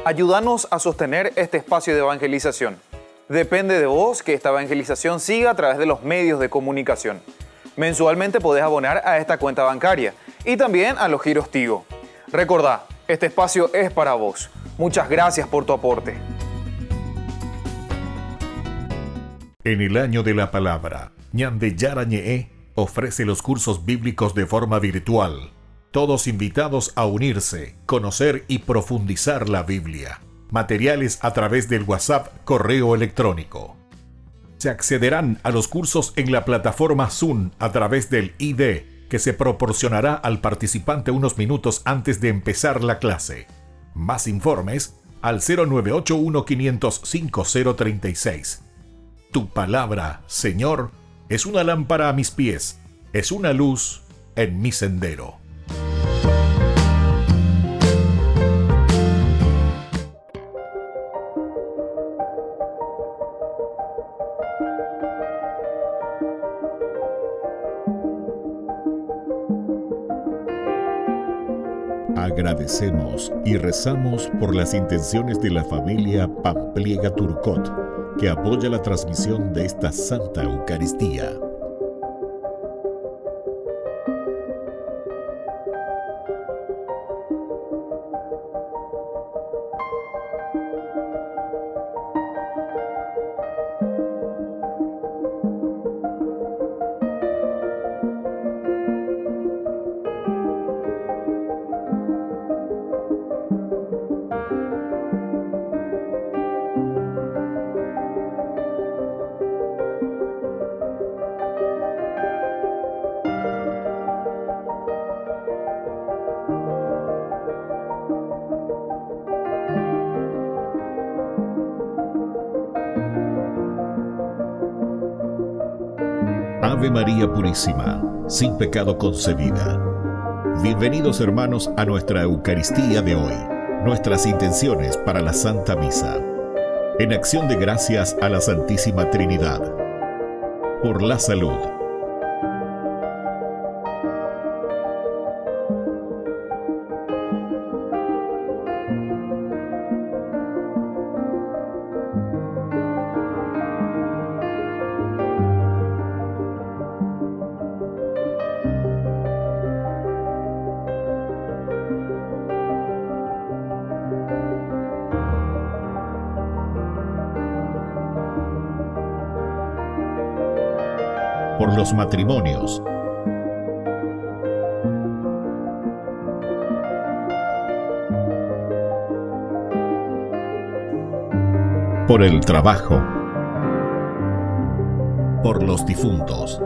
Ayúdanos a sostener este espacio de evangelización. Depende de vos que esta evangelización siga a través de los medios de comunicación. Mensualmente podés abonar a esta cuenta bancaria y también a los giros Tigo. Recordá, este espacio es para vos. Muchas gracias por tu aporte. En el año de la palabra, Ñande Yarañe'e ofrece los cursos bíblicos de forma virtual. Todos invitados a unirse, conocer y profundizar la Biblia. Materiales a través del WhatsApp, correo electrónico. Se accederán a los cursos en la plataforma Zoom a través del ID, que se proporcionará al participante unos minutos antes de empezar la clase. Más informes al 0981 505 036. Tu palabra, Señor, es una lámpara a mis pies, es una luz en mi sendero. Agradecemos y rezamos por las intenciones de la familia Pampliega Turcot, que apoya la transmisión de esta Santa Eucaristía. Ave María Purísima, sin pecado concebida. Bienvenidos hermanos a nuestra Eucaristía de hoy, nuestras intenciones para la Santa Misa. En acción de gracias a la Santísima Trinidad. Por la salud. Por los matrimonios. Por el trabajo. Por los difuntos.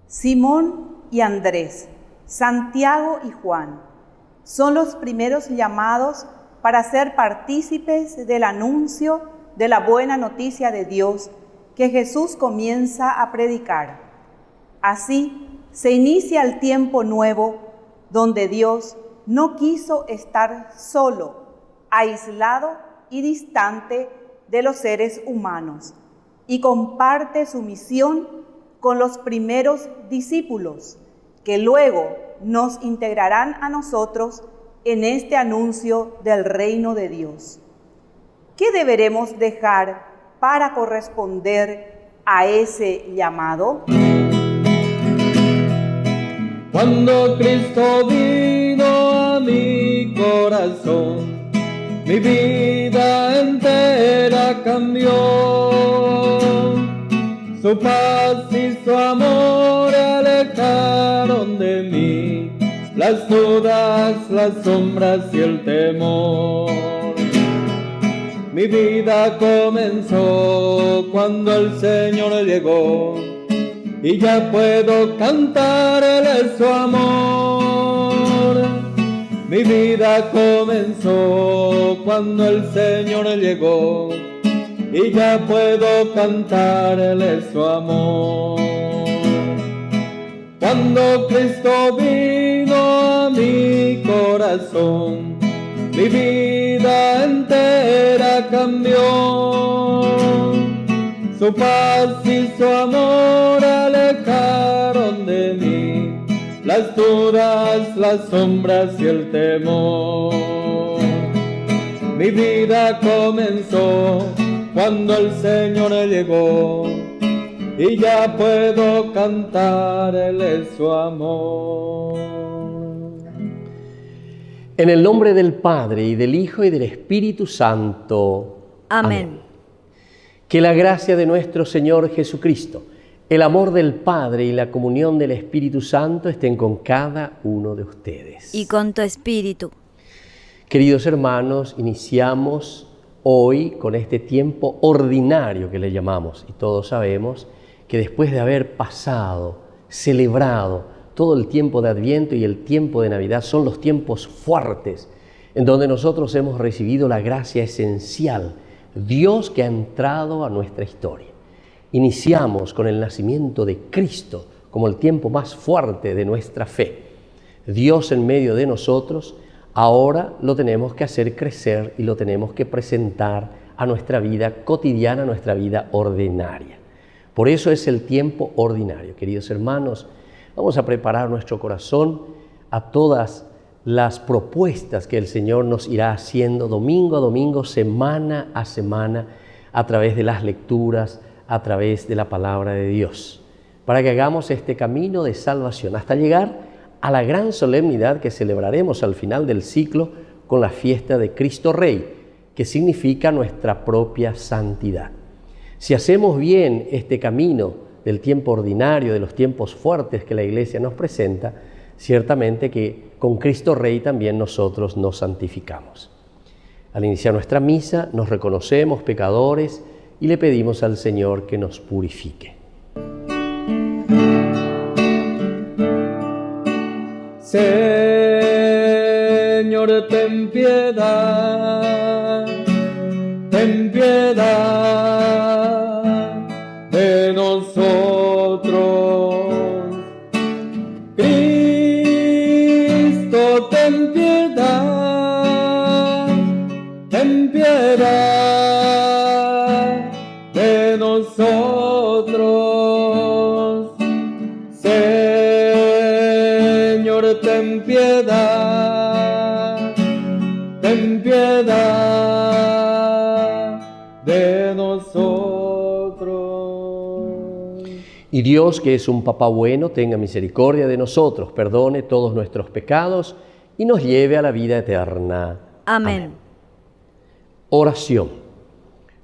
Simón y Andrés, Santiago y Juan, son los primeros llamados para ser partícipes del anuncio de la buena noticia de Dios que Jesús comienza a predicar. Así se inicia el tiempo nuevo donde Dios no quiso estar solo, aislado y distante de los seres humanos, y comparte su misión con los primeros discípulos, que luego nos integrarán a nosotros en este anuncio del reino de Dios. ¿Qué deberemos dejar para corresponder a ese llamado? Cuando Cristo vino a mi corazón, mi vida entera cambió. Su paz y su amor alejaron de mí las dudas, las sombras y el temor. Mi vida comenzó cuando el Señor llegó, y ya puedo cantarle su amor. Mi vida comenzó cuando el Señor llegó, y ya puedo cantarle su amor. Cuando Cristo vino a mi corazón, mi vida entera cambió. Su paz y su amor alejaron de mí las dudas, las sombras y el temor. Mi vida comenzó cuando el Señor llegó, y ya puedo cantarle su amor. En el nombre del Padre, y del Hijo, y del Espíritu Santo. Amén. Que la gracia de nuestro Señor Jesucristo, el amor del Padre y la comunión del Espíritu Santo estén con cada uno de ustedes. Y con tu espíritu. Queridos hermanos, iniciamos hoy con este tiempo ordinario que le llamamos, y todos sabemos que después de haber pasado, celebrado todo el tiempo de Adviento y el tiempo de Navidad, son los tiempos fuertes en donde nosotros hemos recibido la gracia esencial, Dios que ha entrado a nuestra historia. Iniciamos con el nacimiento de Cristo como el tiempo más fuerte de nuestra fe. Dios en medio de nosotros. Ahora lo tenemos que hacer crecer y lo tenemos que presentar a nuestra vida cotidiana, a nuestra vida ordinaria. Por eso es el tiempo ordinario. Queridos hermanos, vamos a preparar nuestro corazón a todas las propuestas que el Señor nos irá haciendo domingo a domingo, semana a semana, a través de las lecturas, a través de la palabra de Dios, para que hagamos este camino de salvación hasta llegar a la gran solemnidad que celebraremos al final del ciclo con la fiesta de Cristo Rey, que significa nuestra propia santidad. Si hacemos bien este camino del tiempo ordinario, de los tiempos fuertes que la Iglesia nos presenta, ciertamente que con Cristo Rey también nosotros nos santificamos. Al iniciar nuestra misa nos reconocemos pecadores y le pedimos al Señor que nos purifique. Señor, ten piedad de nosotros. Cristo, ten piedad de nosotros. Señor, ten piedad de nosotros. Y Dios, que es un Papá bueno, tenga misericordia de nosotros, perdone todos nuestros pecados y nos lleve a la vida eterna. Amén. Oración.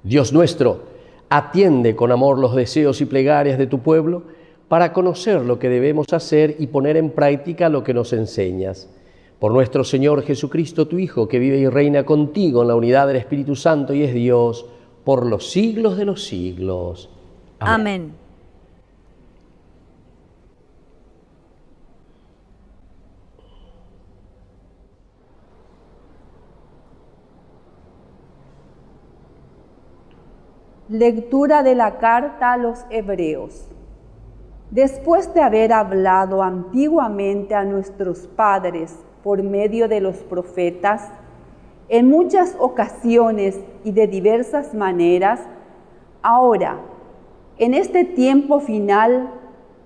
Dios nuestro, atiende con amor los deseos y plegarias de tu pueblo para conocer lo que debemos hacer y poner en práctica lo que nos enseñas. Por nuestro Señor Jesucristo, tu Hijo, que vive y reina contigo en la unidad del Espíritu Santo y es Dios por los siglos de los siglos. Amén. Lectura de la carta a los Hebreos. Después de haber hablado antiguamente a nuestros padres por medio de los profetas, en muchas ocasiones y de diversas maneras, ahora, en este tiempo final,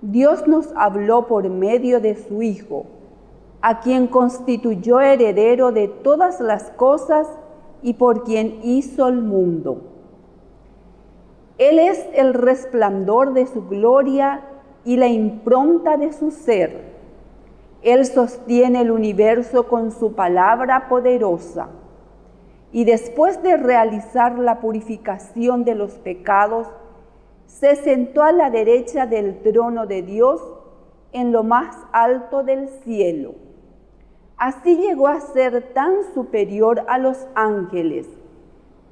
Dios nos habló por medio de su Hijo, a quien constituyó heredero de todas las cosas y por quien hizo el mundo. Él es el resplandor de su gloria y la impronta de su ser. Él sostiene el universo con su palabra poderosa. Y después de realizar la purificación de los pecados, se sentó a la derecha del trono de Dios en lo más alto del cielo. Así llegó a ser tan superior a los ángeles,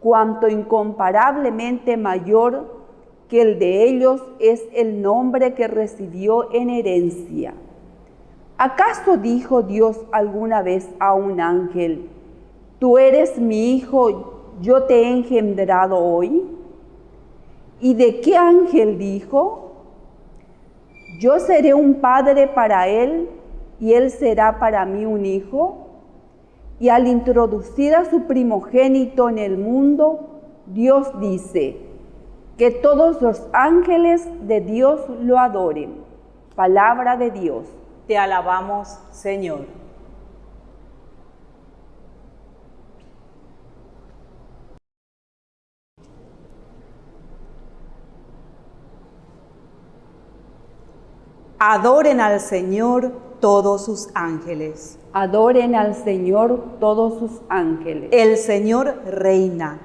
cuanto incomparablemente mayor que el de ellos es el nombre que recibió en herencia. ¿Acaso dijo Dios alguna vez a un ángel: «Tú eres mi hijo, yo te he engendrado hoy»? ¿Y de qué ángel dijo: «Yo seré un padre para él y él será para mí un hijo»? Y al introducir a su primogénito en el mundo, Dios dice: que todos los ángeles de Dios lo adoren. Palabra de Dios. Te alabamos, Señor. Adoren al Señor todos sus ángeles. Adoren al Señor todos sus ángeles. El Señor reina.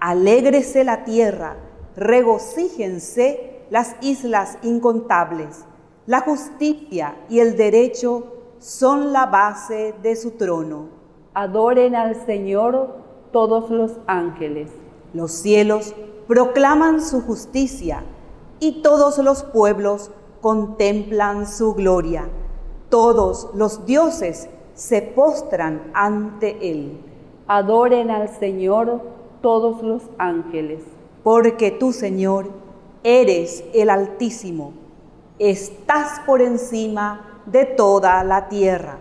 Alégrese la tierra. Regocíjense las islas incontables. La justicia y el derecho son la base de su trono. Adoren al Señor todos los ángeles. Los cielos proclaman su justicia y todos los pueblos contemplan su gloria. Todos los dioses se postran ante él. Adoren al Señor todos los ángeles. Porque tú, Señor, eres el Altísimo, estás por encima de toda la tierra,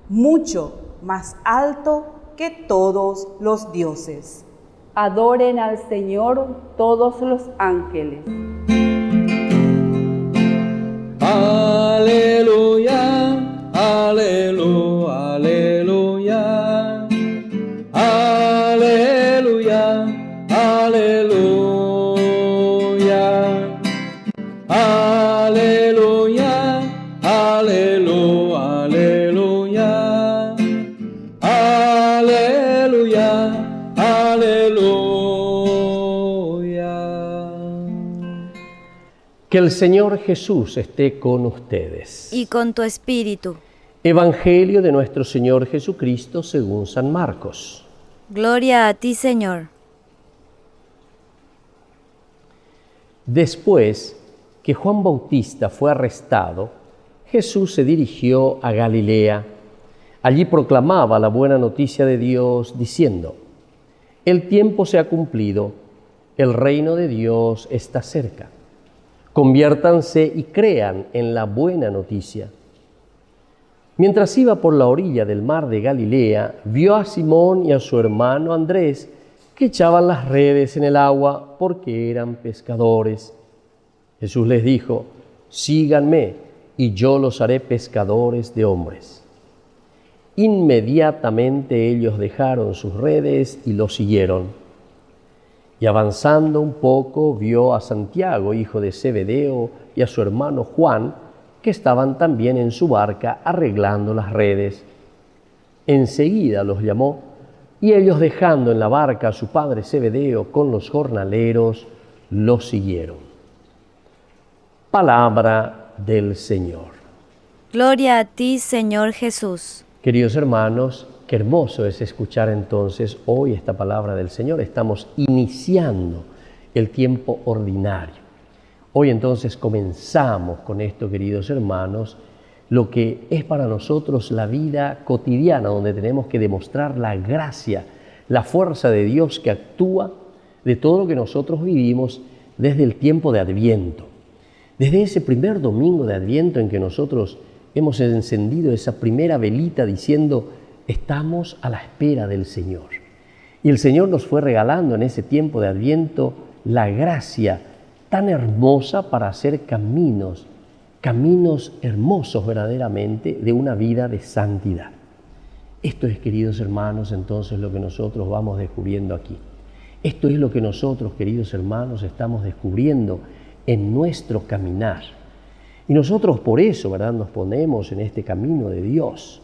mucho más alto que todos los dioses. Adoren al Señor todos los ángeles. Aleluya, aleluya, aleluya, aleluya, aleluya, aleluya, aleluya, aleluya, aleluya. Que el Señor Jesús esté con ustedes. Y con tu espíritu. Evangelio de nuestro Señor Jesucristo según San Marcos. Gloria a ti, Señor. Después que Juan Bautista fue arrestado, Jesús se dirigió a Galilea. Allí proclamaba la buena noticia de Dios, diciendo: el tiempo se ha cumplido, el reino de Dios está cerca. Conviértanse y crean en la buena noticia. Mientras iba por la orilla del mar de Galilea, vio a Simón y a su hermano Andrés que echaban las redes en el agua porque eran pescadores. Jesús les dijo: síganme y yo los haré pescadores de hombres. Inmediatamente ellos dejaron sus redes y lo siguieron. Y avanzando un poco, vio a Santiago, hijo de Zebedeo, y a su hermano Juan, que estaban también en su barca arreglando las redes. Enseguida los llamó, y ellos, dejando en la barca a su padre Zebedeo con los jornaleros, lo siguieron. Palabra del Señor. Gloria a ti, Señor Jesús. Queridos hermanos, qué hermoso es escuchar entonces hoy esta palabra del Señor. Estamos iniciando el tiempo ordinario. Hoy entonces comenzamos con esto, queridos hermanos, lo que es para nosotros la vida cotidiana, donde tenemos que demostrar la gracia, la fuerza de Dios que actúa de todo lo que nosotros vivimos desde el tiempo de Adviento. Desde ese primer domingo de Adviento en que nosotros hemos encendido esa primera velita diciendo, estamos a la espera del Señor. Y el Señor nos fue regalando en ese tiempo de Adviento la gracia tan hermosa para hacer caminos hermosos verdaderamente de una vida de santidad. Esto es, queridos hermanos, entonces lo que nosotros vamos descubriendo aquí. Esto es lo que nosotros, queridos hermanos, estamos descubriendo en nuestro caminar. Y nosotros por eso, ¿verdad?, nos ponemos en este camino de Dios.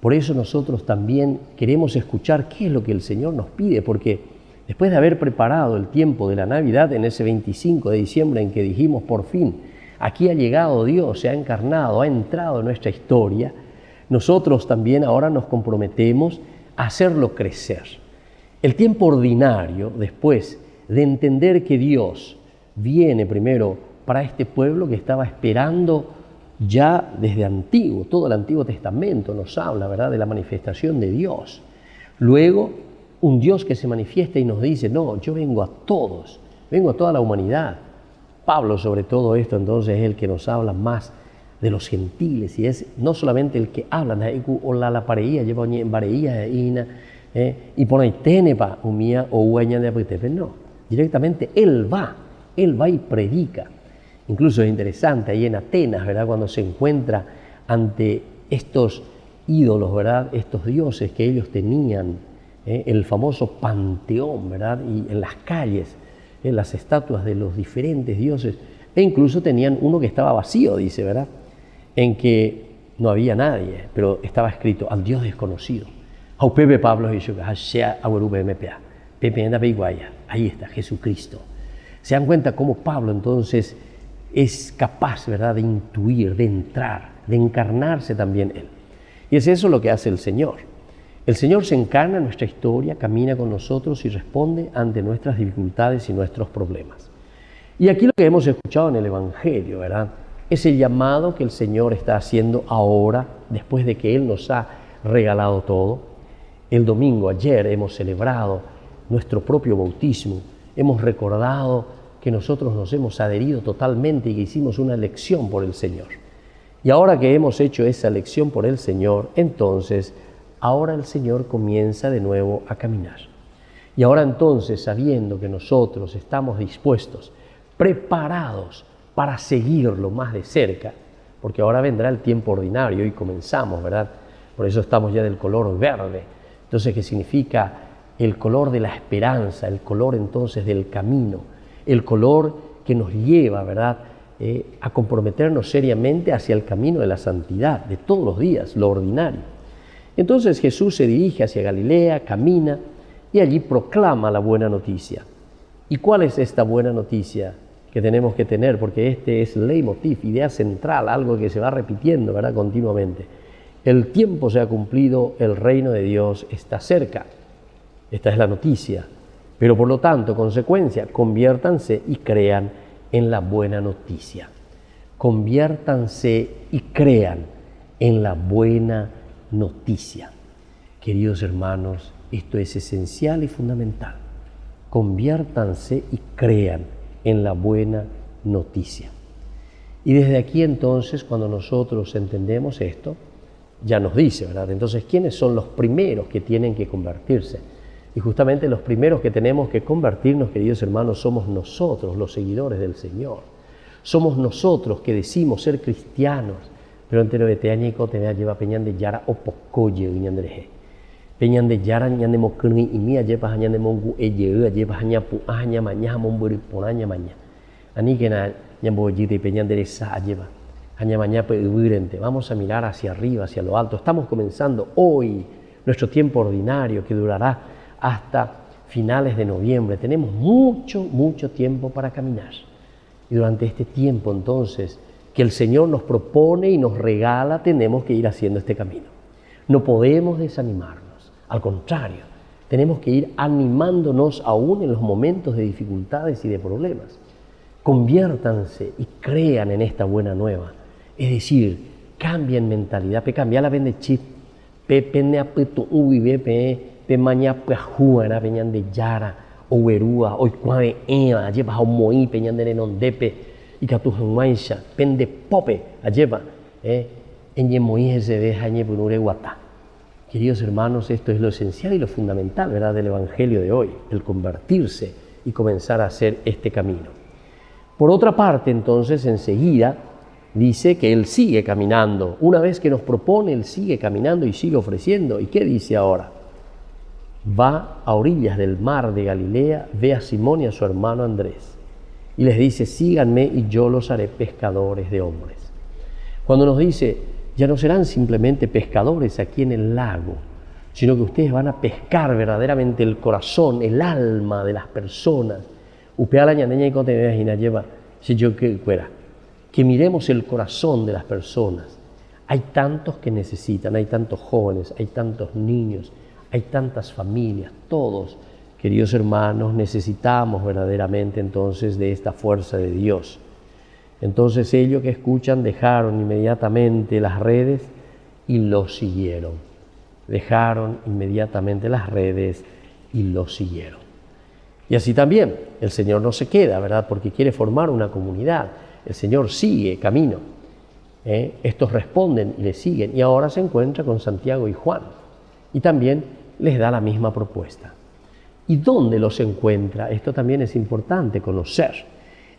Por eso nosotros también queremos escuchar qué es lo que el Señor nos pide, porque después de haber preparado el tiempo de la Navidad en ese 25 de diciembre en que dijimos por fin, aquí ha llegado Dios, se ha encarnado, ha entrado en nuestra historia, nosotros también ahora nos comprometemos a hacerlo crecer. El tiempo ordinario, después de entender que Dios viene primero para este pueblo que estaba esperando ya desde antiguo, todo el Antiguo Testamento nos habla, ¿verdad?, de la manifestación de Dios. Luego, un Dios que se manifiesta y nos dice, no, yo vengo a todos, vengo a toda la humanidad. Pablo sobre todo esto entonces es el que nos habla más de los gentiles y es no solamente el que habla, o la pareía, lleva en pareía y pone tenepa umía o ueña de apetece, no, directamente él va y predica. Incluso es interesante ahí en Atenas, ¿verdad?, cuando se encuentra ante estos ídolos, ¿verdad?, estos dioses que ellos tenían, el famoso panteón, ¿verdad?, y en las calles, las estatuas de los diferentes dioses, e incluso tenían uno que estaba vacío, dice, ¿verdad?, en que no había nadie, pero estaba escrito al Dios desconocido. Ahí está, Jesucristo. Se dan cuenta cómo Pablo entonces es capaz, ¿verdad?, de intuir, de entrar, de encarnarse también él. Y es eso lo que hace el Señor. El Señor se encarna en nuestra historia, camina con nosotros y responde ante nuestras dificultades y nuestros problemas. Y aquí lo que hemos escuchado en el Evangelio, ¿verdad?, es el llamado que el Señor está haciendo ahora, después de que Él nos ha regalado todo. El domingo, ayer, hemos celebrado nuestro propio bautismo, hemos recordado que nosotros nos hemos adherido totalmente y que hicimos una elección por el Señor. Y ahora que hemos hecho esa elección por el Señor, entonces, ahora el Señor comienza de nuevo a caminar. Y ahora entonces, sabiendo que nosotros estamos dispuestos, preparados para seguirlo más de cerca, porque ahora vendrá el tiempo ordinario y comenzamos, ¿verdad? Por eso estamos ya del color verde. Entonces, ¿qué significa? El color de la esperanza, el color entonces del camino, el color que nos lleva, ¿verdad?, a comprometernos seriamente hacia el camino de la santidad, de todos los días, lo ordinario. Entonces Jesús se dirige hacia Galilea, camina y allí proclama la buena noticia. ¿Y cuál es esta buena noticia que tenemos que tener? Porque este es leitmotiv, idea central, algo que se va repitiendo, ¿verdad?, continuamente. El tiempo se ha cumplido, el reino de Dios está cerca. Esta es la noticia. Pero por lo tanto, consecuencia, conviértanse y crean en la buena noticia. Conviértanse y crean en la buena noticia. Queridos hermanos, esto es esencial y fundamental. Conviértanse y crean en la buena noticia. Y desde aquí entonces, cuando nosotros entendemos esto, ya nos dice, ¿verdad? Entonces, ¿quiénes son los primeros que tienen que convertirse? Y justamente los primeros que tenemos que convertirnos, queridos hermanos, somos nosotros, los seguidores del Señor. Somos nosotros que decimos ser cristianos, pero entero de teañico te lleva peñan de yara o pocoye uñandreje. Peñan de yara ñande mokuni y mía lleva ñande mongu eye lleva ñapu aña maña momburi ponaña maña. Ani que na ñambo yite peñan de esa lleva. Aña maña pe. Vamos a mirar hacia arriba, hacia lo alto. Estamos comenzando hoy nuestro tiempo ordinario que durará hasta finales de noviembre. Tenemos mucho tiempo para caminar. Y durante este tiempo, entonces, que el Señor nos propone y nos regala, tenemos que ir haciendo este camino. No podemos desanimarnos. Al contrario, tenemos que ir animándonos aún en los momentos de dificultades y de problemas. Conviértanse y crean en esta buena nueva. Es decir, cambien mentalidad. Cambia la vende chip. Pene apetu uibe pe maña pejuana peñan de yara Oberúa, hoy cuave eva, lleva a moí, peñandere non depe, y que tu humaisha, pende pope, lleva, en yemoí se deja en yepunure guatá. Queridos hermanos, esto es lo esencial y lo fundamental, ¿verdad?, del Evangelio de hoy, el convertirse y comenzar a hacer este camino. Por otra parte, entonces, enseguida dice que Él sigue caminando. Una vez que nos propone, Él sigue caminando y sigue ofreciendo. ¿Y qué dice ahora? Va a orillas del mar de Galilea, ve a Simón y a su hermano Andrés, y les dice, síganme y yo los haré pescadores de hombres. Cuando nos dice, ya no serán simplemente pescadores aquí en el lago, sino que ustedes van a pescar verdaderamente el corazón, el alma de las personas. Upea la ñandeña y cote me imagina lleva, si yo que fuera, que miremos el corazón de las personas. Hay tantos que necesitan, hay tantos jóvenes, hay tantos niños, hay tantas familias, todos, queridos hermanos, necesitamos verdaderamente entonces de esta fuerza de Dios. Entonces ellos que escuchan dejaron inmediatamente las redes y lo siguieron. Dejaron inmediatamente las redes y lo siguieron. Y así también el Señor no se queda, ¿verdad?, porque quiere formar una comunidad. El Señor sigue camino. Estos responden y le siguen. Y ahora se encuentra con Santiago y Juan. Y también les da la misma propuesta. ¿Y dónde los encuentra? Esto también es importante conocer.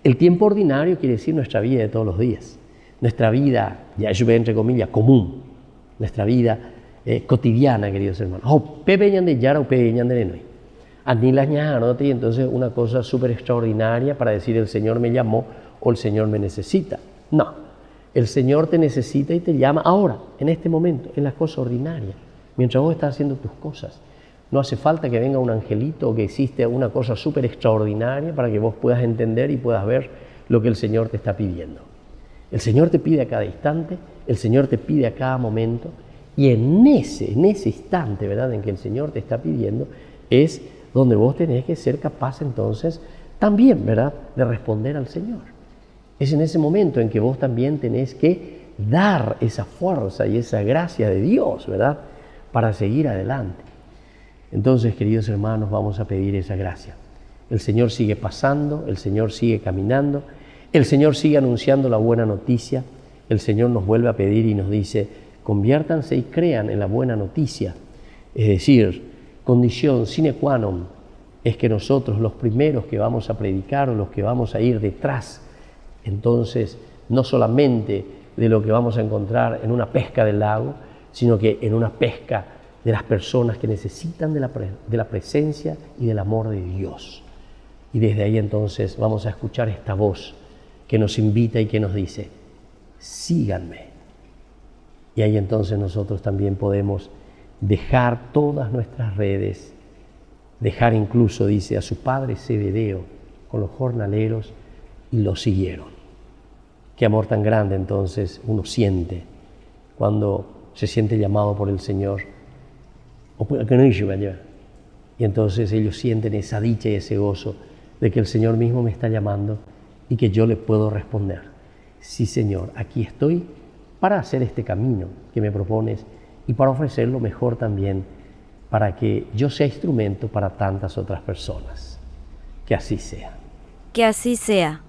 El tiempo ordinario quiere decir nuestra vida de todos los días, nuestra vida, ya yo veo entre comillas, común, nuestra vida cotidiana, queridos hermanos. Y entonces una cosa súper extraordinaria para decir el Señor me llamó o el Señor me necesita. No, el Señor te necesita y te llama ahora, en este momento, en las cosas ordinarias, mientras vos estás haciendo tus cosas. No hace falta que venga un angelito o que existe una cosa súper extraordinaria para que vos puedas entender y puedas ver lo que el Señor te está pidiendo. El Señor te pide a cada instante, el Señor te pide a cada momento, y en ese instante, ¿verdad?, en que el Señor te está pidiendo, es donde vos tenés que ser capaz entonces también, ¿verdad?, de responder al Señor. Es en ese momento en que vos también tenés que dar esa fuerza y esa gracia de Dios, ¿verdad?, para seguir adelante. Entonces, queridos hermanos, vamos a pedir esa gracia. El Señor sigue pasando, el Señor sigue caminando, el Señor sigue anunciando la buena noticia, el Señor nos vuelve a pedir y nos dice, conviértanse y crean en la buena noticia. Es decir, condición sine qua non es que nosotros, los primeros que vamos a predicar o los que vamos a ir detrás, entonces, no solamente de lo que vamos a encontrar en una pesca del lago, sino que en una pesca de las personas que necesitan de la presencia y del amor de Dios. Y desde ahí entonces vamos a escuchar esta voz que nos invita y que nos dice, síganme. Y ahí entonces nosotros también podemos dejar todas nuestras redes, dejar incluso, dice, a su padre Zebedeo con los jornaleros y lo siguieron. Qué amor tan grande entonces uno siente cuando se siente llamado por el Señor. Y entonces ellos sienten esa dicha y ese gozo de que el Señor mismo me está llamando y que yo le puedo responder. Sí, Señor, aquí estoy para hacer este camino que me propones y para ofrecer lo mejor también para que yo sea instrumento para tantas otras personas. Que así sea. Que así sea.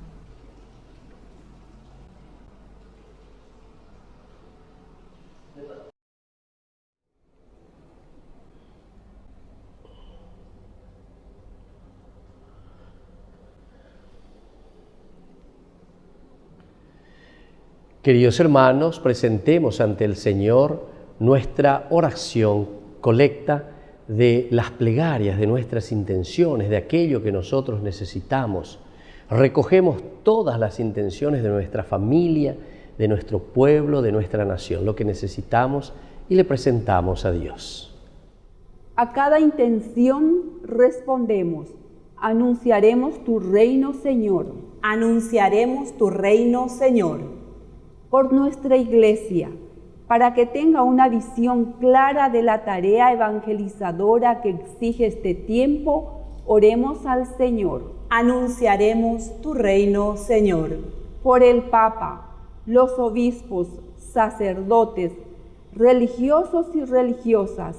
Queridos hermanos, presentemos ante el Señor nuestra oración colecta de las plegarias, de nuestras intenciones, de aquello que nosotros necesitamos. Recogemos todas las intenciones de nuestra familia, de nuestro pueblo, de nuestra nación, lo que necesitamos y le presentamos a Dios. A cada intención respondemos, anunciaremos tu reino, Señor. Anunciaremos tu reino, Señor. Por nuestra Iglesia, para que tenga una visión clara de la tarea evangelizadora que exige este tiempo, oremos al Señor. Anunciaremos tu reino, Señor. Por el Papa, los obispos, sacerdotes, religiosos y religiosas,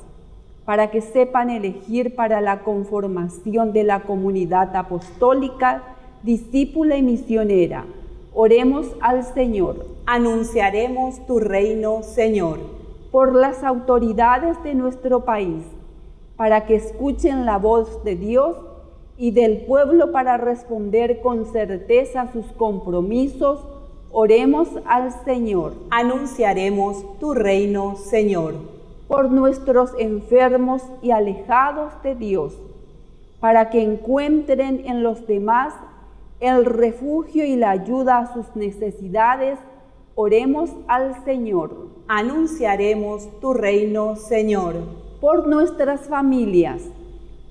para que sepan elegir para la conformación de la comunidad apostólica, discípula y misionera. Oremos al Señor. Anunciaremos tu reino, Señor. Por las autoridades de nuestro país, para que escuchen la voz de Dios y del pueblo para responder con certeza sus compromisos, oremos al Señor. Anunciaremos tu reino, Señor. Por nuestros enfermos y alejados de Dios, para que encuentren en los demás el refugio y la ayuda a sus necesidades, oremos al Señor. Anunciaremos tu reino, Señor. Por nuestras familias,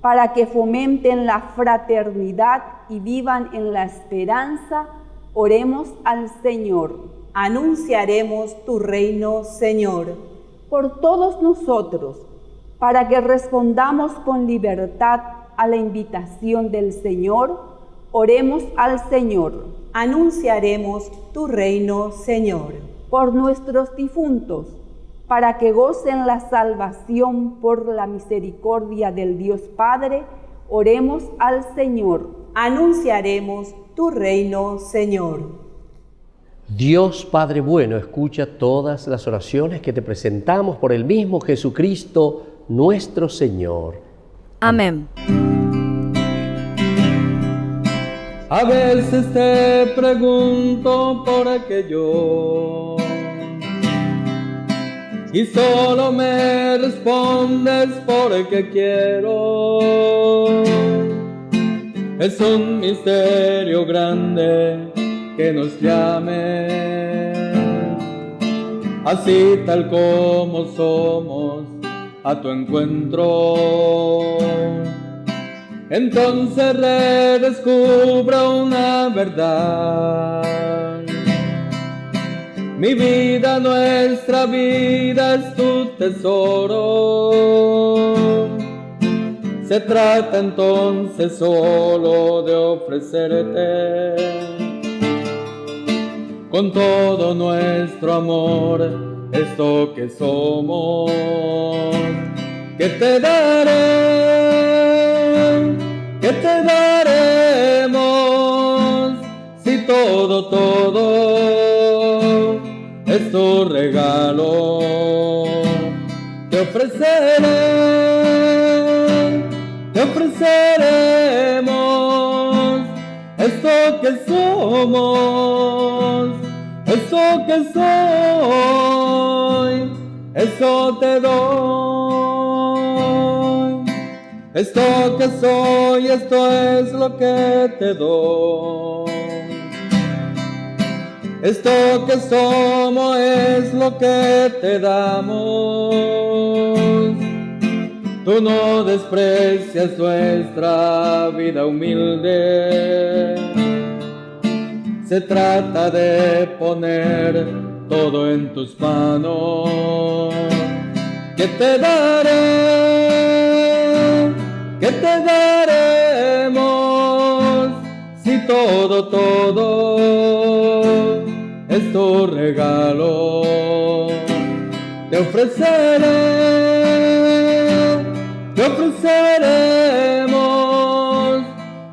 para que fomenten la fraternidad y vivan en la esperanza, oremos al Señor. Anunciaremos tu reino, Señor. Por todos nosotros, para que respondamos con libertad a la invitación del Señor, oremos al Señor. Anunciaremos tu reino, Señor. Por nuestros difuntos, para que gocen la salvación por la misericordia del Dios Padre, oremos al Señor. Anunciaremos tu reino, Señor. Dios Padre bueno, escucha todas las oraciones que te presentamos por el mismo Jesucristo, nuestro Señor. Amén. A veces te pregunto por aquello y solo me respondes porque quiero. Es un misterio grande que nos llame, así tal como somos, a tu encuentro. Entonces redescubro una verdad. Mi vida, nuestra vida es tu tesoro. Se trata entonces solo de ofrecerte con todo nuestro amor esto que somos. Que te daré, que te daremos, si todo es tu regalo. Te ofreceremos esto que somos, esto que soy, eso te doy. Esto que soy, esto es lo que te doy. Esto que somos es lo que te damos. Tú no desprecias nuestra vida humilde. Se trata de poner todo en tus manos. Que te daré, que te daremos, si todo es tu regalo. Te ofreceremos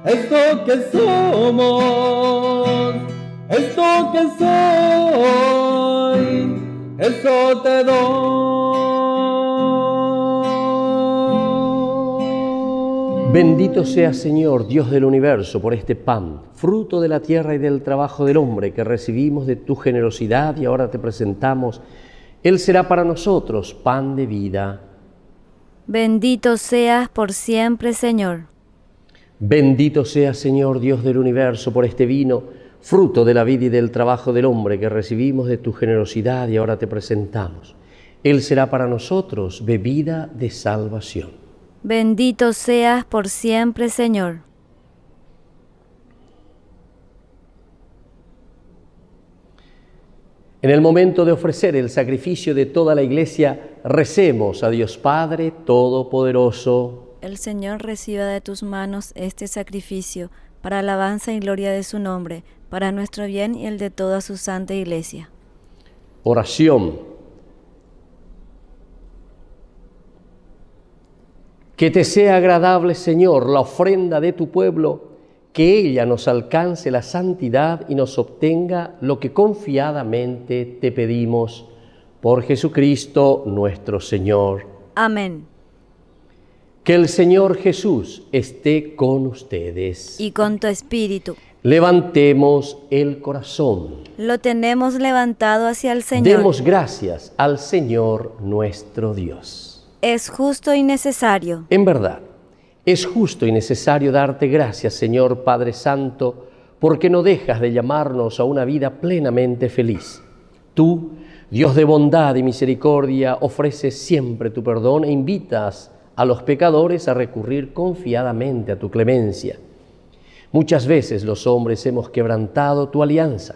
esto que somos, esto que soy, eso te doy. Bendito sea, Señor, Dios del universo, por este pan, fruto de la tierra y del trabajo del hombre que recibimos de tu generosidad y ahora te presentamos. Él será para nosotros pan de vida. Bendito seas por siempre, Señor. Bendito sea, Señor, Dios del universo, por este vino, fruto de la vida y del trabajo del hombre que recibimos de tu generosidad y ahora te presentamos. Él será para nosotros bebida de salvación. Bendito seas por siempre, Señor. En el momento de ofrecer el sacrificio de toda la Iglesia, recemos a Dios Padre Todopoderoso. El Señor reciba de tus manos este sacrificio, para alabanza y gloria de su nombre, para nuestro bien y el de toda su santa Iglesia. Oración. Que te sea agradable, Señor, la ofrenda de tu pueblo, que ella nos alcance la santidad y nos obtenga lo que confiadamente te pedimos. Por Jesucristo nuestro Señor. Amén. Que el Señor Jesús esté con ustedes. Y con tu espíritu. Levantemos el corazón. Lo tenemos levantado hacia el Señor. Demos gracias al Señor nuestro Dios. Es justo y necesario. En verdad, es justo y necesario darte gracias, Señor Padre Santo, porque no dejas de llamarnos a una vida plenamente feliz. Tú, Dios de bondad y misericordia, ofreces siempre tu perdón e invitas a los pecadores a recurrir confiadamente a tu clemencia. Muchas veces los hombres hemos quebrantado tu alianza,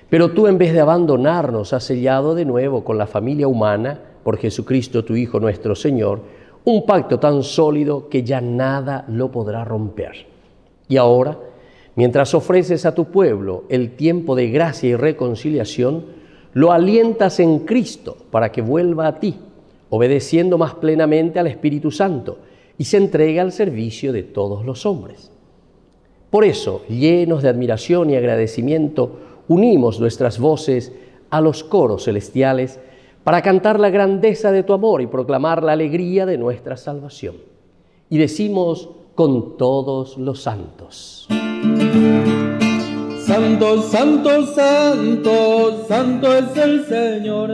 pero tú, en vez de abandonarnos, has sellado de nuevo con la familia humana, por Jesucristo tu Hijo nuestro Señor, un pacto tan sólido que ya nada lo podrá romper. Y ahora, mientras ofreces a tu pueblo el tiempo de gracia y reconciliación, lo alientas en Cristo para que vuelva a ti, obedeciendo más plenamente al Espíritu Santo y se entregue al servicio de todos los hombres. Por eso, llenos de admiración y agradecimiento, unimos nuestras voces a los coros celestiales para cantar la grandeza de tu amor y proclamar la alegría de nuestra salvación. Y decimos con todos los santos: Santo, santo, santo, santo es el Señor,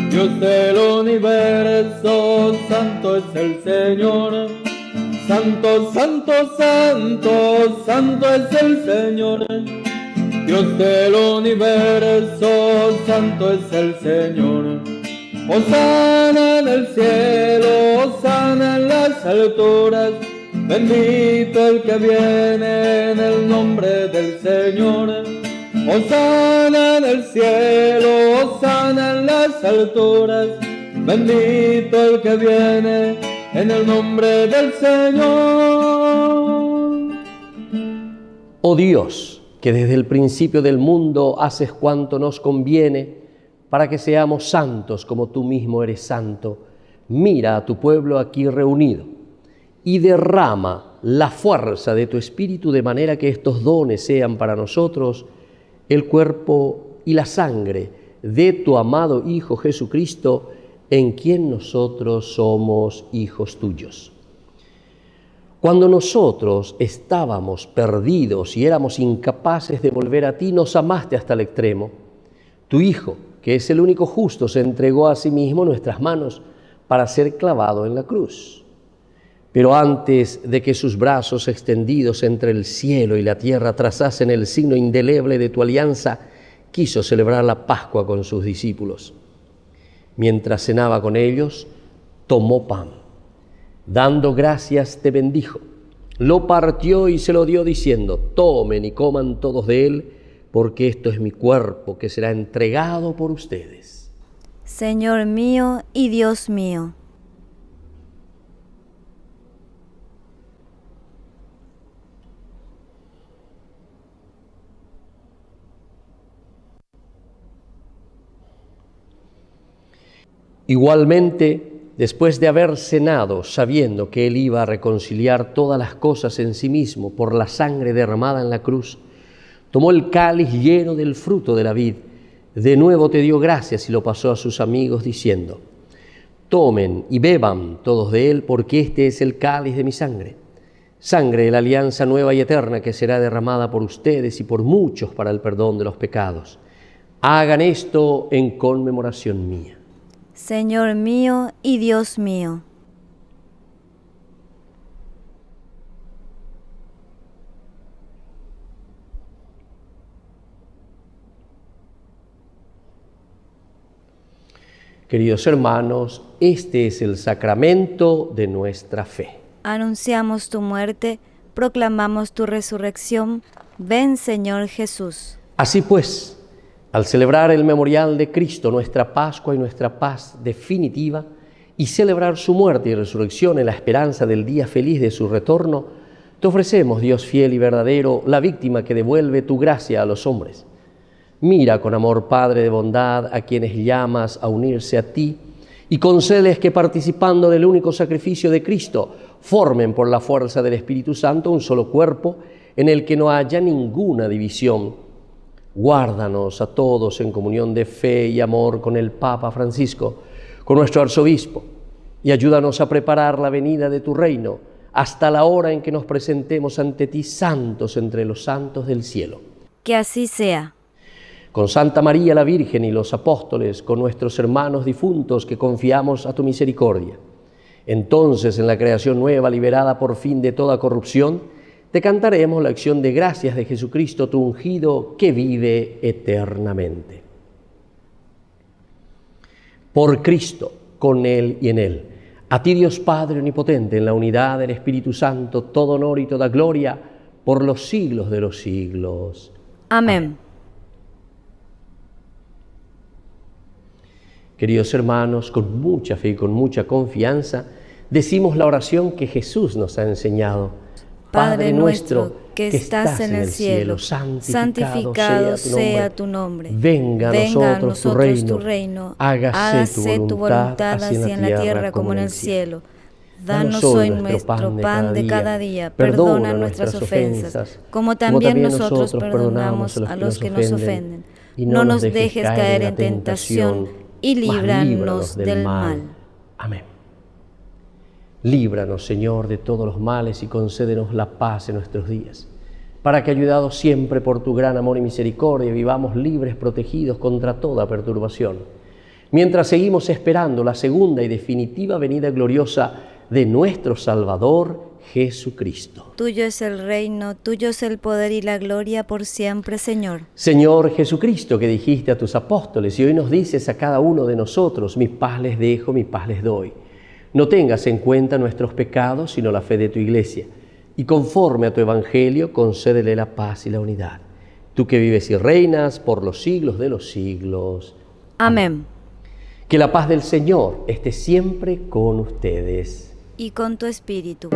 Dios del universo, santo es el Señor. Santo, santo, santo, santo es el Señor, Dios del universo, santo es el Señor. Hosana en el cielo, hosana en las alturas, bendito el que viene en el nombre del Señor. Hosana en el cielo, hosana en las alturas, bendito el que viene en el nombre del Señor. Oh Dios, que desde el principio del mundo haces cuanto nos conviene para que seamos santos como tú mismo eres santo, mira a tu pueblo aquí reunido y derrama la fuerza de tu Espíritu de manera que estos dones sean para nosotros el cuerpo y la sangre de tu amado Hijo Jesucristo, en quien nosotros somos hijos tuyos. Cuando nosotros estábamos perdidos y éramos incapaces de volver a ti, nos amaste hasta el extremo. Tu Hijo, que es el único justo, se entregó a sí mismo en nuestras manos para ser clavado en la cruz. Pero antes de que sus brazos extendidos entre el cielo y la tierra trazasen el signo indeleble de tu alianza, quiso celebrar la Pascua con sus discípulos. Mientras cenaba con ellos, tomó pan. Dando gracias, te bendijo. Lo partió y se lo dio diciendo: tomen y coman todos de él, porque esto es mi cuerpo que será entregado por ustedes. Señor mío y Dios mío. Igualmente, después de haber cenado, sabiendo que Él iba a reconciliar todas las cosas en sí mismo por la sangre derramada en la cruz, tomó el cáliz lleno del fruto de la vid, de nuevo te dio gracias y lo pasó a sus amigos diciendo: tomen y beban todos de él, porque este es el cáliz de mi sangre, sangre de la alianza nueva y eterna que será derramada por ustedes y por muchos para el perdón de los pecados. Hagan esto en conmemoración mía. Señor mío y Dios mío. Queridos hermanos, este es el sacramento de nuestra fe. Anunciamos tu muerte, proclamamos tu resurrección. Ven, Señor Jesús. Así pues, al celebrar el memorial de Cristo, nuestra Pascua y nuestra paz definitiva, y celebrar su muerte y resurrección en la esperanza del día feliz de su retorno, te ofrecemos, Dios fiel y verdadero, la víctima que devuelve tu gracia a los hombres. Mira con amor, Padre de bondad, a quienes llamas a unirse a ti, y concédeles que, participando del único sacrificio de Cristo, formen por la fuerza del Espíritu Santo un solo cuerpo en el que no haya ninguna división. Guárdanos a todos en comunión de fe y amor con el Papa Francisco, con nuestro arzobispo, y ayúdanos a preparar la venida de tu reino hasta la hora en que nos presentemos ante ti santos entre los santos del cielo. Que así sea. Con Santa María la Virgen y los apóstoles, con nuestros hermanos difuntos que confiamos a tu misericordia. Entonces, en la creación nueva, liberada por fin de toda corrupción, te cantaremos la acción de gracias de Jesucristo, tu ungido, que vive eternamente. Por Cristo, con Él y en Él, a ti Dios Padre Omnipotente, en la unidad del Espíritu Santo, todo honor y toda gloria, por los siglos de los siglos. Amén. Queridos hermanos, con mucha fe y con mucha confianza, decimos la oración que Jesús nos ha enseñado. Padre nuestro, que estás en el cielo, santificado sea tu nombre. Venga a nosotros tu reino, hágase tu voluntad, así en la tierra como en el cielo. Danos hoy nuestro pan de cada día, perdona nuestras ofensas, como también nosotros perdonamos a los que nos ofenden. Y no nos dejes caer en tentación, y líbranos del mal. Amén. Líbranos, Señor, de todos los males y concédenos la paz en nuestros días, para que, ayudados siempre por tu gran amor y misericordia, vivamos libres, protegidos contra toda perturbación, mientras seguimos esperando la segunda y definitiva venida gloriosa de nuestro Salvador, Jesucristo. Tuyo es el reino, tuyo es el poder y la gloria por siempre, Señor. Señor Jesucristo, que dijiste a tus apóstoles y hoy nos dices a cada uno de nosotros: mi paz les dejo, mi paz les doy. No tengas en cuenta nuestros pecados, sino la fe de tu Iglesia, y conforme a tu Evangelio, concédele la paz y la unidad. Tú que vives y reinas por los siglos de los siglos. Amén. Que la paz del Señor esté siempre con ustedes. Y con tu espíritu.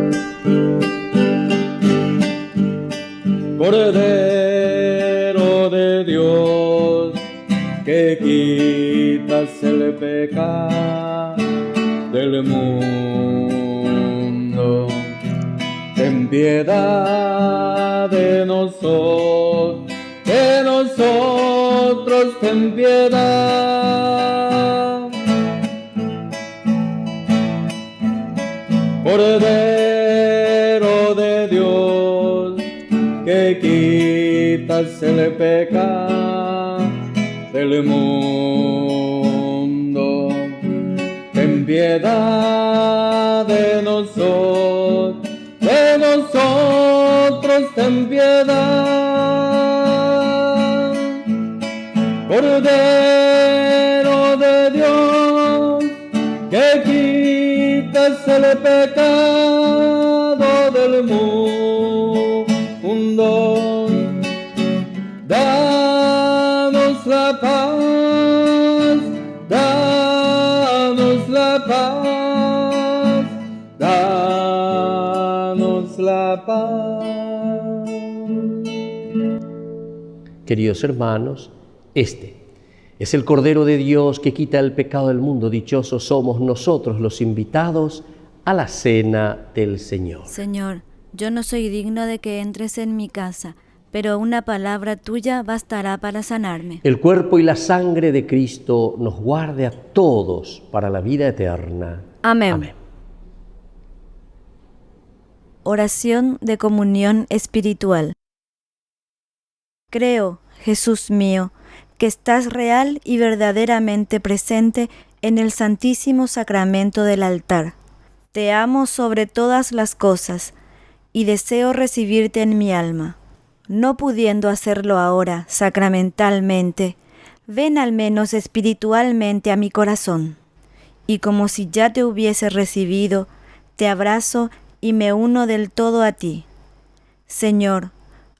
Cordero de Dios, que quitas el pecado del mundo, ten piedad de nosotros, ten piedad. Cordero de Dios, que quitas el pecado del mundo, ten piedad de nosotros, ten piedad. Cordero de Dios, que quitas el pecado del mundo, danos la paz, danos la paz, danos la paz. Queridos hermanos, este es el Cordero de Dios que quita el pecado del mundo. Dichosos somos nosotros los invitados a la cena del Señor. Señor, yo no soy digno de que entres en mi casa, pero una palabra tuya bastará para sanarme. El cuerpo y la sangre de Cristo nos guarde a todos para la vida eterna. Amén. Amén. Oración de comunión espiritual. Creo, Jesús mío, que estás real y verdaderamente presente en el Santísimo Sacramento del altar. Te amo sobre todas las cosas y deseo recibirte en mi alma. No pudiendo hacerlo ahora sacramentalmente, ven al menos espiritualmente a mi corazón. Y como si ya te hubiese recibido, te abrazo y me uno del todo a ti. Señor,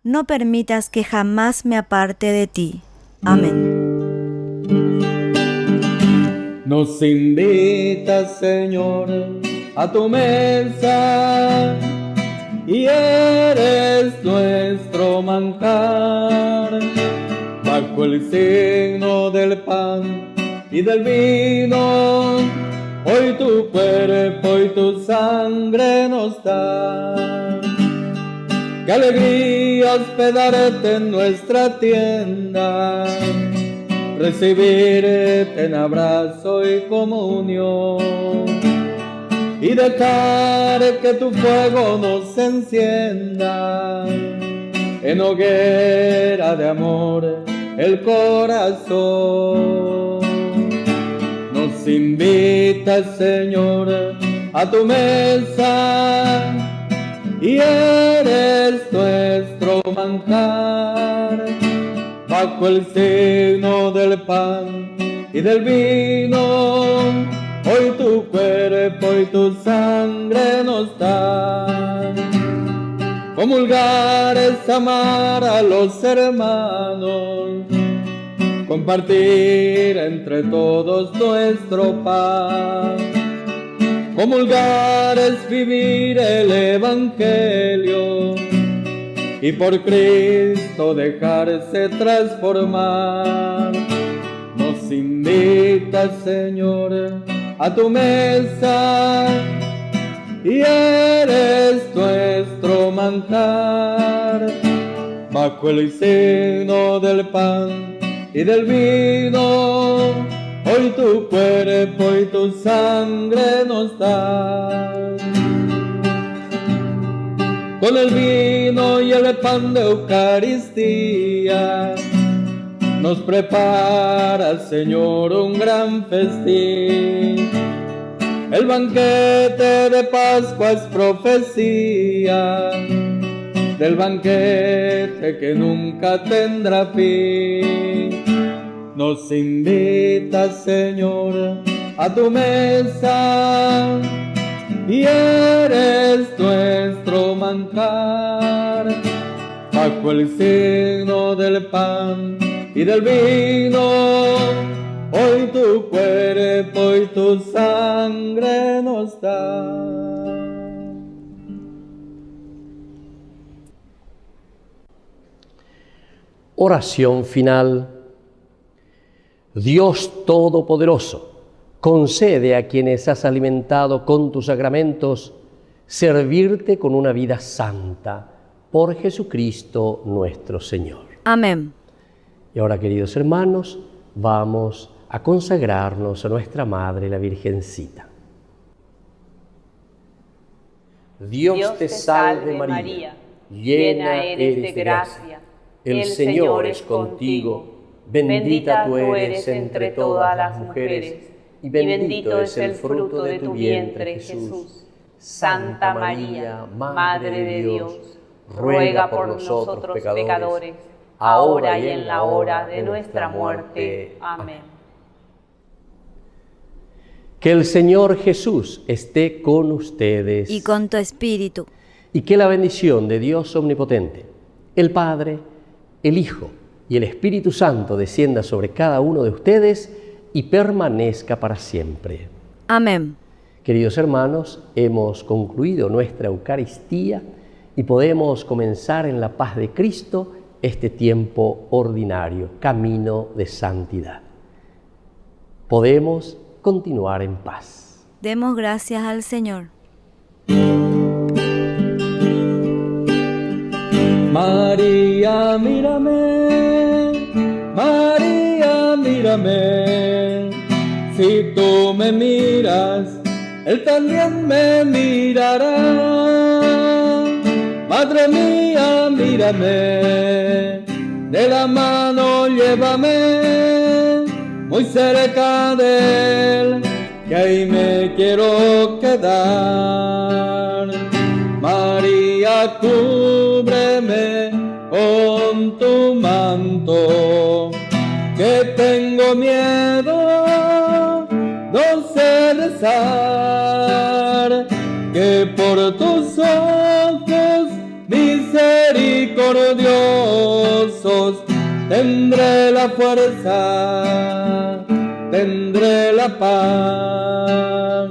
no permitas que jamás me aparte de ti. Amén. Nos invitas, Señor, a tu mesa, y eres nuestro manjar, bajo el signo del pan y del vino, hoy tu cuerpo y tu sangre nos da. Qué alegría hospedarte en nuestra tienda, recibirte en abrazo y comunión, y dejar que tu fuego nos encienda en hoguera de amor el corazón. Nos invita, Señor, a tu mesa, y eres nuestro manjar, bajo el signo del pan y del vino. Hoy tu cuerpo y tu sangre nos dan. Comulgar es amar a los hermanos, compartir entre todos nuestro pan. Comulgar es vivir el Evangelio y por Cristo dejarse transformar. Nos invita, Señor, a tu mesa, y eres nuestro manjar, bajo el signo del pan y del vino. Hoy tu cuerpo y tu sangre nos dan. Con el vino y el pan de Eucaristía nos prepara, Señor, un gran festín. El banquete de Pascua es profecía del banquete que nunca tendrá fin. Nos invita, Señor, a tu mesa, y eres nuestro manjar, bajo el signo del pan y del vino. Hoy tu cuerpo y tu sangre nos da. Oración final. Dios Todopoderoso, concede a quienes has alimentado con tus sacramentos servirte con una vida santa, por Jesucristo nuestro Señor. Amén. Y ahora, queridos hermanos, vamos a consagrarnos a nuestra Madre, la Virgencita. Dios te salve María, llena eres de gracia, el Señor es contigo. Bendita tú eres entre todas las mujeres, y bendito es el fruto de tu vientre, Jesús. Santa María, Madre de Dios, ruega por nosotros pecadores, ahora y en la hora de nuestra muerte. Amén. Que el Señor Jesús esté con ustedes. Y con tu espíritu. Y que la bendición de Dios Omnipotente, el Padre, el Hijo y el Espíritu Santo descienda sobre cada uno de ustedes y permanezca para siempre. Amén. Queridos hermanos, hemos concluido nuestra Eucaristía y podemos comenzar en la paz de Cristo este tiempo ordinario, camino de santidad. Podemos continuar en paz. Demos gracias al Señor. María, mírame, María, mírame, si tú me miras, Él también me mirará. Madre mía, mírame, de la mano llévame, muy cerca de Él, que ahí me quiero quedar. María, cúbreme con tu manto, que tengo miedo, no sé rezar, que por tus ojos misericordiosos tendré la fuerza, tendré la paz.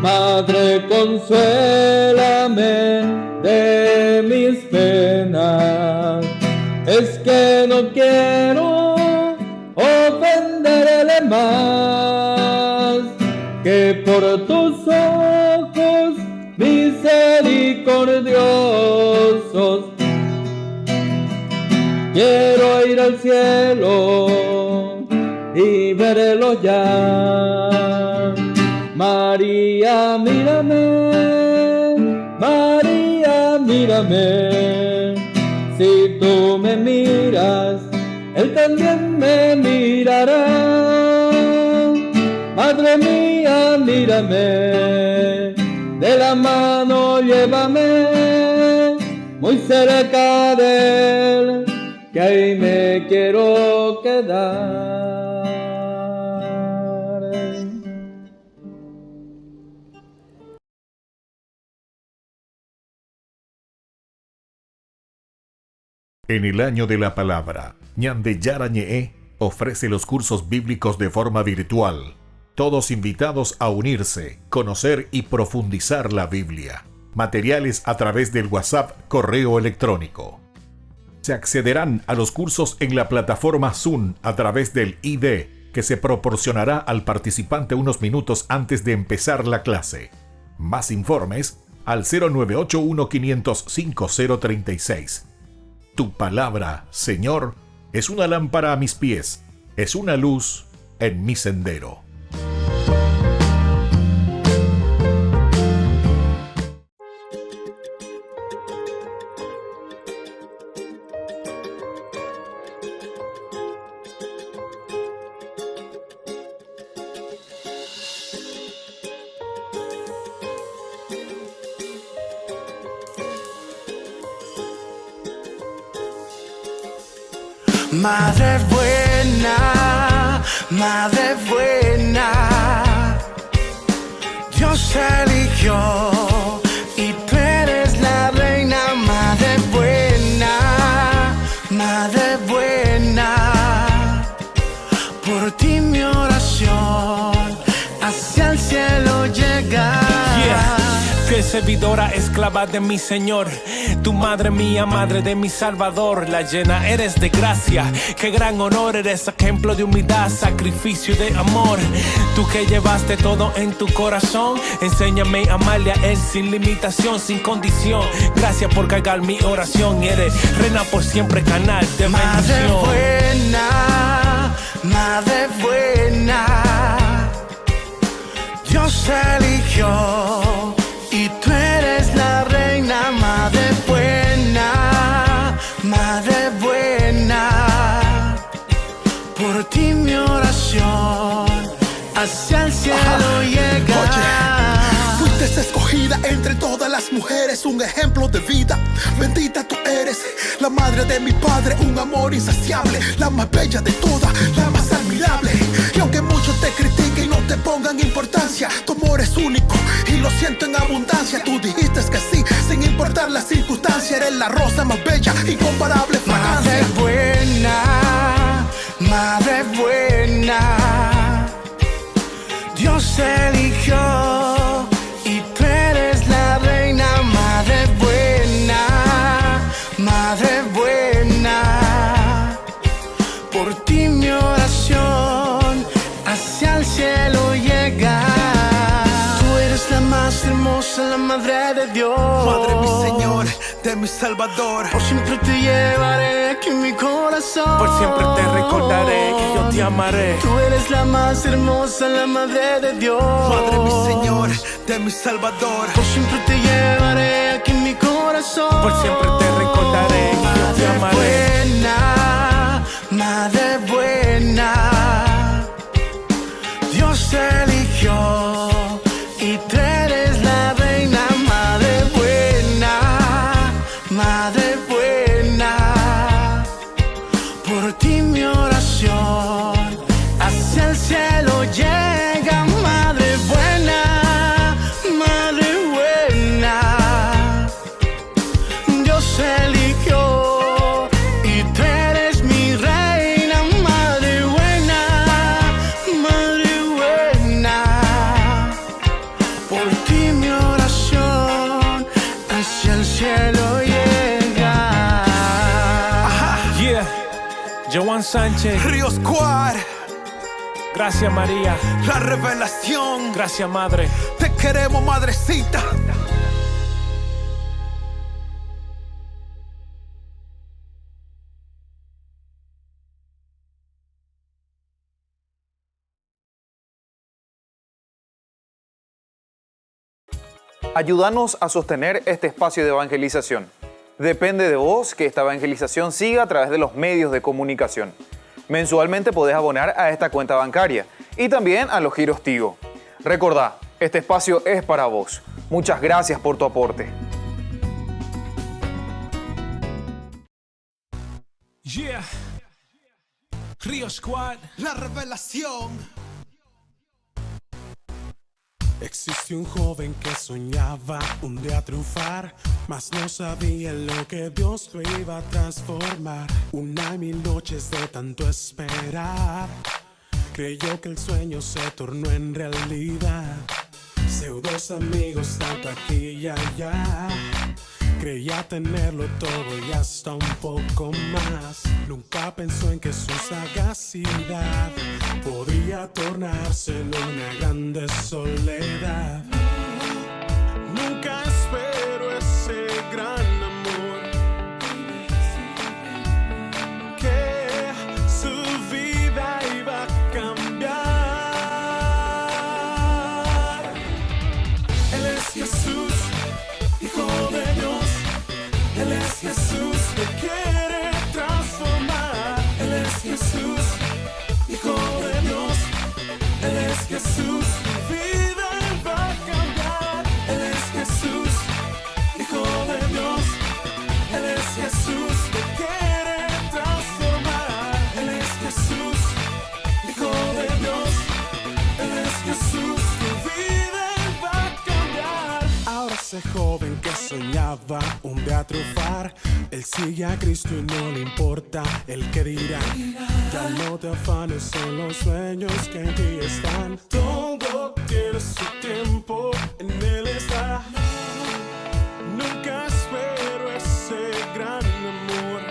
Madre, consuélame de mis penas, es que no quiero ofenderle más. que por tus ojos misericordiosos quiero ir al cielo y verlo ya. María, mírame, María, mírame, si tú me miras, Él también me mirará. Madre mía, mírame, de la mano llévame, muy cerca de Él, que ahí me quiero quedar. En el año de la palabra, Ñande Yarañe ofrece los cursos bíblicos de forma virtual. Todos invitados a unirse, conocer y profundizar la Biblia. Materiales a través del WhatsApp, correo electrónico. Se accederán a los cursos en la plataforma Zoom a través del ID, que se proporcionará al participante unos minutos antes de empezar la clase. Más informes al 0981-500-5036. Tu palabra, Señor, es una lámpara a mis pies, es una luz en mi sendero. Madre buena, Dios eligió y tú eres la reina. Madre buena, por ti mi oración hacia el cielo llega. Fiel servidora, esclava de mi Señor, tu madre mía, madre de mi Salvador, la llena eres de gracia, qué gran honor, eres ejemplo de humildad, sacrificio y de amor. Tú que llevaste todo en tu corazón, enséñame a amarle a Él sin limitación, sin condición. Gracias por cargar mi oración, eres reina por siempre, canal de bendición. Madre buena, Dios eligió y tú eres la reina. Madre buena, por ti mi oración hacia el cielo llega. Oye, fuiste escogida entre todas las mujeres, un ejemplo de vida. Bendita tú eres, la madre de mi padre, un amor insaciable, la más bella de todas, la más admirable. Y aunque muchos te critiquen y no te pongan importancia, tu amor es único y lo siento en abundancia. Tú dijiste que sí, sin importar la circunstancia, eres la rosa más bella, incomparable fragancia. Madre buena, Dios eligió y tú eres la reina. Madre buena, por ti mi oración hacia el cielo llega. Tú eres la más hermosa, la madre de Dios, Madre mi Señor, de mi Salvador. Por siempre te llevaré aquí en mi corazón, Por siempre te recordaré que yo te amaré. Tú eres la más hermosa, la madre de Dios, Madre mi Señor, de mi Salvador. Por siempre te llevaré aquí en mi corazón, Por siempre te recordaré que yo te amaré. Madre buena, Dios eligió y tú eres la reina. Madre buena, por ti mi oración hacia el cielo llega. Madre buena, Dios eligió y tú eres mi reina. Madre buena, por ti mi oración hacia el cielo llega. Joan Sánchez, Río Squad, Gracias, María. La revelación. Gracias, Madre. Te queremos, madrecita. Ayúdanos a sostener este espacio de evangelización. Depende de vos que esta evangelización siga a través de los medios de comunicación. Mensualmente podés abonar a esta cuenta bancaria y también a los giros Tigo. Recordá, este espacio es para vos. Muchas gracias por tu aporte. Yeah. Río Squad. La revelación. Existe un joven que soñaba un día triunfar, mas no sabía lo que Dios lo iba a transformar. 1 y 1000 noches de tanto esperar, creyó que el sueño se tornó en realidad. Pseudos amigos tanto aquí y allá, creía tenerlo todo y hasta un poco más. Nunca pensó en que su sagacidad podría tornarse en una grande soledad. Nunca espero ese gran amor que su vida iba a cambiar. Él es Jesús, Hijo de Dios. Él es Jesús, te quiere transformar. Él es Jesús, Hijo de Dios. Él es Jesús, tu vida va a cambiar. Él es Jesús, Hijo de Dios. Él es Jesús, te quiere transformar. Él es Jesús, Hijo de Dios. Él es Jesús, tu vida va a cambiar. Ahora ese joven que soñaba un día triunfar, él sigue a Cristo y no le importa el que dirá. Ya no te afanes en los sueños que en ti están. Todo tiene su tiempo, en Él está. Nunca espero ese gran amor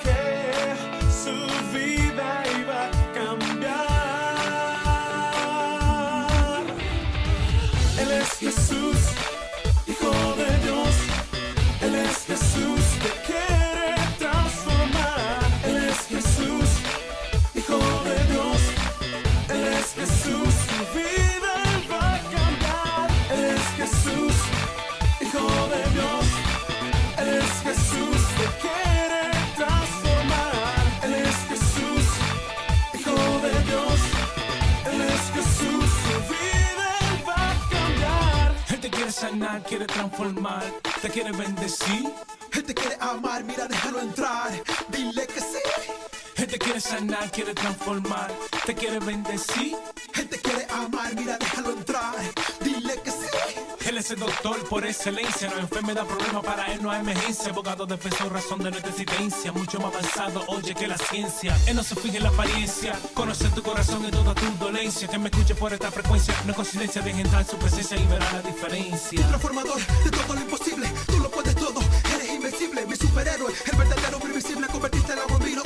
que su vida iba a cambiar. Él es Jesús, Hijo de Dios. Él es Jesús, te quiere transformar. Él es Jesús, Hijo de Dios. Él es Jesús, tu vida va a cambiar. Él es Jesús, Hijo de Dios. Él es Jesús, te quiere transformar. Él es Jesús, Hijo de Dios. Él es Jesús, tu vida va a cambiar. Él te quiere sanar, quiere transformar, te quiere bendecir. Él te quiere amar, mira, déjalo entrar. Dile que sí. Él te quiere sanar, quiere transformar, te quiere bendecir. Él te quiere amar, mira, déjalo entrar. Dile que sí. Él es el doctor por excelencia, no hay enfermedad, problema, para él no hay emergencia. Abogado, defensor, razón de nuestra existencia, mucho más avanzado, oye, que la ciencia. Él no se fija en la apariencia, conoce tu corazón y toda tu dolencia. Que me escuche por esta frecuencia, no es coincidencia, deja entrar en su presencia y verá la diferencia. El transformador de todo lo imposible, tú lo puedes todo, eres invencible, mi superhéroe, el verdadero previsible, convertiste el agua en vino,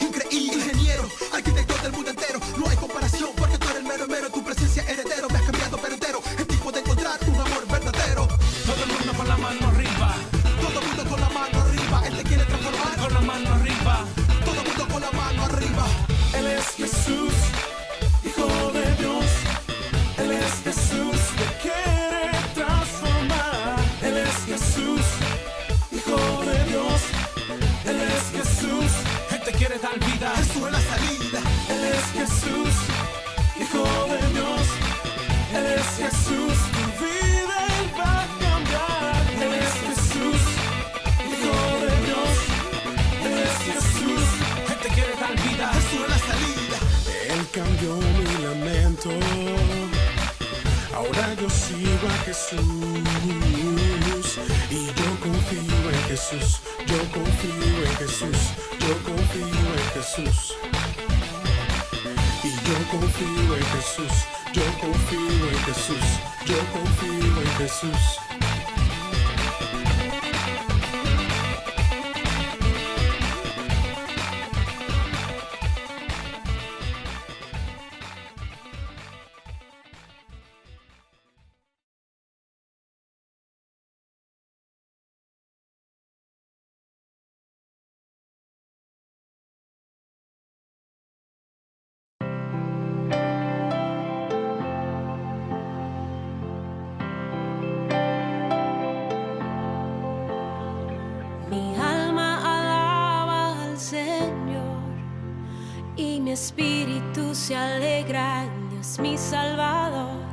increíble, ingeniero, arquitecto del mundo entero, no hay comparación, porque tú eres el mero mero, tu presencia heredero, me has cambiado pero entero, el tipo de encontrar un amor verdadero. Todo el mundo con la mano arriba, todo el mundo con la mano arriba, él te quiere transformar, con la mano arriba, todo el mundo con la mano arriba. Él es Jesús, Hijo de Dios. Él es Jesús, te quiere transformar. Él es Jesús, Hijo de Dios. Él es Jesús, Él te quiere dar vida. Jesús es la salida. Él es Jesús, Hijo de Dios. Él es Jesús, tu vida va a cambiar. Él es Jesús, Hijo de Dios. Él es Jesús, Él te quiere dar vida. Jesús es la salida. Él cambió mi lamento. Ahora yo sigo a Jesús y yo confío en Jesús. Yo confío en Jesús. Yo confío en Jesús. Y yo confío en Jesús. Yo confío en Jesús. Yo confío en Jesús. y mi espíritu se alegra en Dios mi Salvador.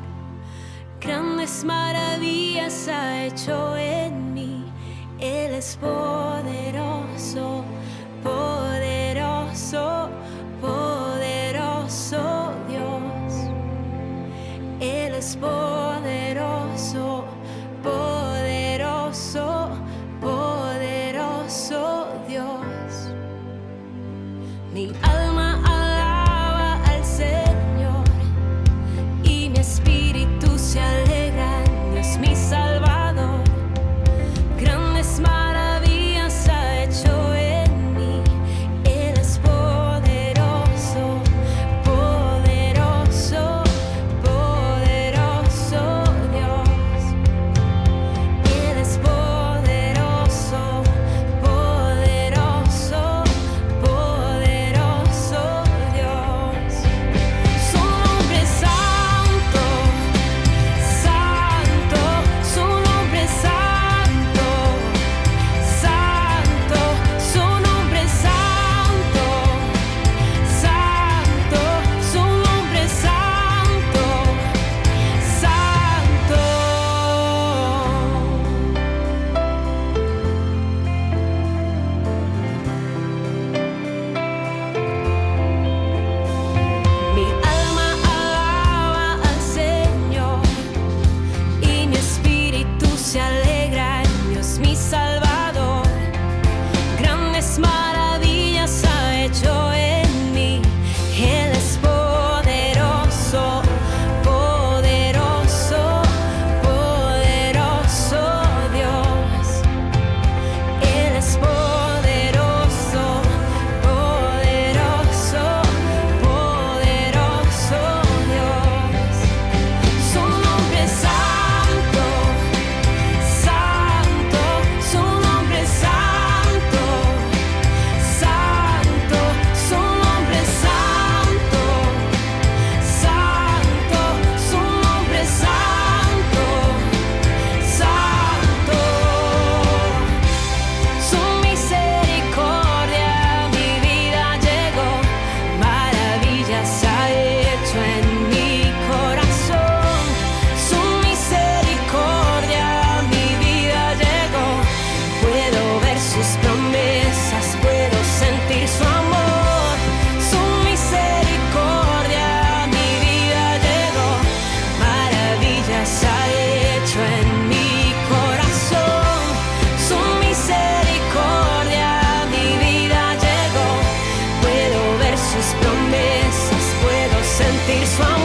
Grandes maravillas ha hecho en mí, Él es poderoso, poderoso, poderoso Dios. Él es poderoso, poderoso, poderoso Dios. Mi alma alaba al Señor y mi espíritu se alegra en Dios mi Salvador. Grandes maravillas ha hecho en mí, Él es poderoso, poderoso, poderoso Dios. Él es poderoso, poderoso, poderoso Dios. Su nombre es santo, santo, su nombre es santo, santo, su nombre es santo, santo, su nombre es santo, santo. Mi alma alaba al Señor y mi espíritu se alegra en Dios mi Salvador. Grandes maravillas ha hecho en mí, Él es poderoso, poderoso, poderoso Dios. Él es poderoso, poderoso, poderoso Dios. Su nombre es santo, santo, su nombre es santo, santo, su nombre es santo, santo, su nombre es santo, santo. Su misericordia a mi vida llegó, maravillas ha hecho en mi corazón. Su misericordia a mi vida llegó, puedo ver sus promesas, puedo sentir su amor. Su misericordia a mi vida llegó, maravillas ha hecho en mi corazón. Su misericordia a mi vida llegó, puedo ver sus promesas, puedo sentir su amor.